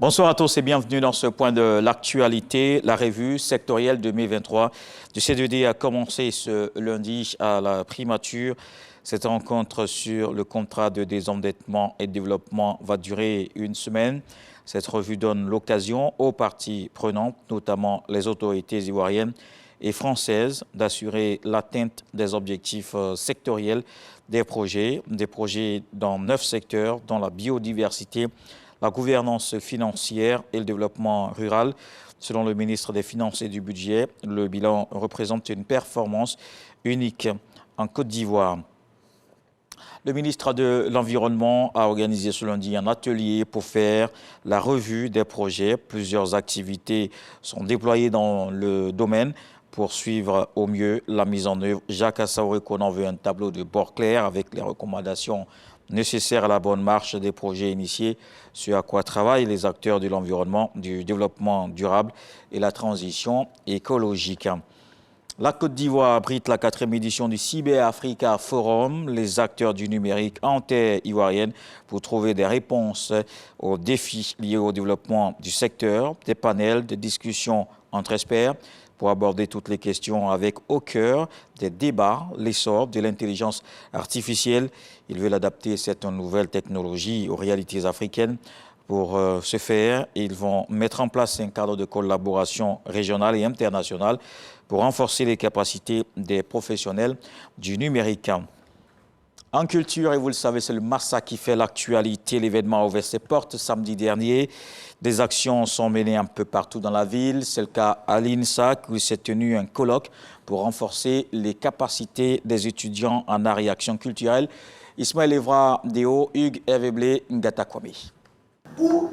Bonsoir à tous et bienvenue dans ce point de l'actualité. La revue sectorielle 2023 du CDD a commencé ce lundi à la primature. Cette rencontre sur le contrat de désendettement et de développement va durer une semaine. Cette revue donne l'occasion aux parties prenantes, notamment les autorités ivoiriennes et françaises, d'assurer l'atteinte des objectifs sectoriels des projets dans 9 secteurs, dont la biodiversité, la gouvernance financière et le développement rural. Selon le ministre des Finances et du Budget, le bilan représente une performance unique en Côte d'Ivoire. Le ministre de l'Environnement a organisé ce lundi un atelier pour faire la revue des projets. Plusieurs activités sont déployées dans le domaine pour suivre au mieux la mise en œuvre. Jacques Assaouré en veut un tableau de bord clair avec les recommandations nécessaires à la bonne marche des projets initiés, ce à quoi travaillent les acteurs de l'environnement, du développement durable et la transition écologique. La Côte d'Ivoire abrite la 4e édition du Cyber Africa Forum. Les acteurs du numérique en terre ivoirienne pour trouver des réponses aux défis liés au développement du secteur, des panels de discussion entre experts pour aborder toutes les questions avec au cœur des débats, l'essor de l'intelligence artificielle. Ils veulent adapter cette nouvelle technologie aux réalités africaines. Pour ce faire, ils vont mettre en place un cadre de collaboration régionale et internationale pour renforcer les capacités des professionnels du numérique. En culture, et vous le savez, c'est le Massa qui fait l'actualité. L'événement a ouvert ses portes samedi dernier. Des actions sont menées un peu partout dans la ville. C'est le cas à l'INSAC où s'est tenu un colloque pour renforcer les capacités des étudiants en art et action culturelle. Ismaël Evra Deo, Hugues Hervé Ngatakwame.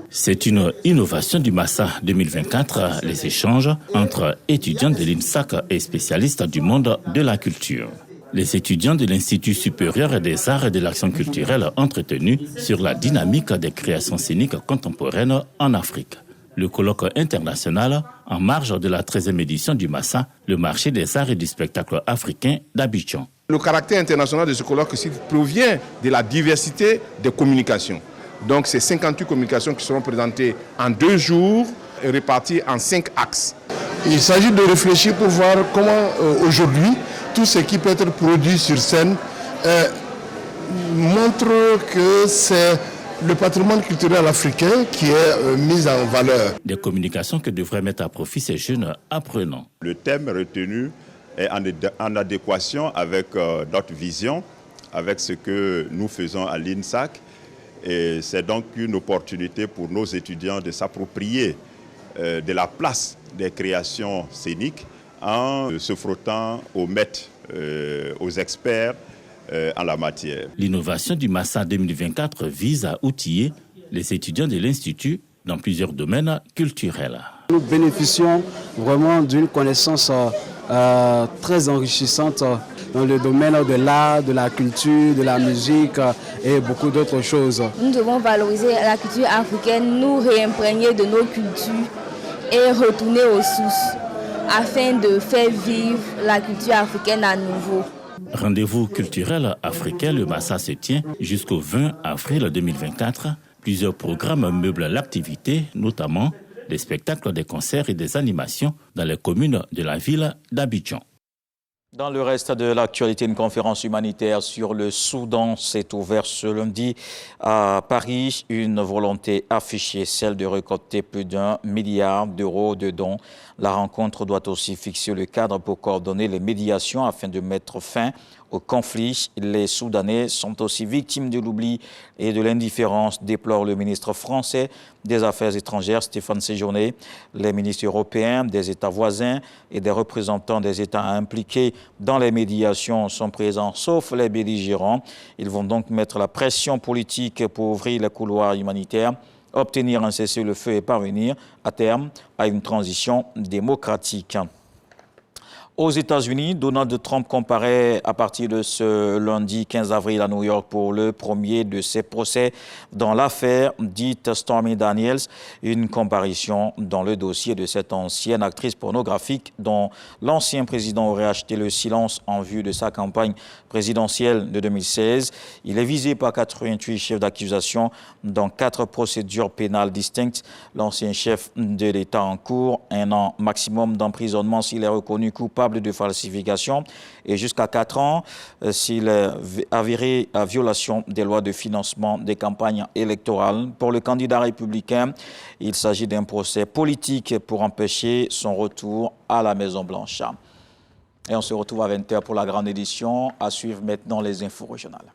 C'est une innovation du Massa 2024, les échanges entre étudiants de l'INSAC et spécialistes du monde de la culture. Les étudiants de l'Institut supérieur des arts et de l'action culturelle ont entretenu sur la dynamique des créations scéniques contemporaines en Afrique. Le colloque international, en marge de la 13e édition du Massa, le marché des arts et du spectacle africain d'Abidjan. Le caractère international de ce colloque provient de la diversité des communications. Donc, c'est 58 communications qui seront présentées en 2 jours et réparties en 5 axes. Il s'agit de réfléchir pour voir comment aujourd'hui, tout ce qui peut être produit sur scène montre que c'est le patrimoine culturel africain qui est mis en valeur. Des communications que devraient mettre à profit ces jeunes apprenants. Le thème retenu est en adéquation avec notre vision, avec ce que nous faisons à l'INSAC. Et c'est donc une opportunité pour nos étudiants de s'approprier de la place des créations scéniques en se frottant aux maîtres, aux experts en la matière. L'innovation du Massa 2024 vise à outiller les étudiants de l'Institut dans plusieurs domaines culturels. Nous bénéficions vraiment d'une connaissance très enrichissante dans le domaine de l'art, de la culture, de la musique et beaucoup d'autres choses. Nous devons valoriser la culture africaine, nous réimprégner de nos cultures et retourner aux sources afin de faire vivre la culture africaine à nouveau. Rendez-vous culturel africain, le Massa se tient jusqu'au 20 avril 2024. Plusieurs programmes meublent l'activité, notamment des spectacles, des concerts et des animations dans les communes de la ville d'Abidjan. Dans le reste de l'actualité, une conférence humanitaire sur le Soudan s'est ouverte ce lundi à Paris. Une volonté affichée, celle de récolter plus d'1 milliard d'euros de dons. La rencontre doit aussi fixer le cadre pour coordonner les médiations afin de mettre fin au conflit. Les Soudanais sont aussi victimes de l'oubli et de l'indifférence, déplore le ministre français des Affaires étrangères, Stéphane Séjourné. Les ministres européens, des États voisins et des représentants des États impliqués dans les médiations sont présents, sauf les belligérants. Ils vont donc mettre la pression politique pour ouvrir les couloirs humanitaires, obtenir un cessez-le-feu et parvenir à terme à une transition démocratique. Aux États-Unis, Donald Trump comparaît à partir de ce lundi 15 avril à New York pour le premier de ses procès dans l'affaire dite Stormy Daniels, une comparution dans le dossier de cette ancienne actrice pornographique dont l'ancien président aurait acheté le silence en vue de sa campagne présidentielle de 2016. Il est visé par 88 chefs d'accusation dans 4 procédures pénales distinctes. L'ancien chef de l'État en cours 1 an maximum d'emprisonnement s'il est reconnu coupable de falsification et jusqu'à 4 ans s'il est avéré à violation des lois de financement des campagnes électorales. Pour le candidat républicain, il s'agit d'un procès politique pour empêcher son retour à la Maison-Blanche. Et on se retrouve à 20h pour la grande édition. À suivre maintenant les infos régionales.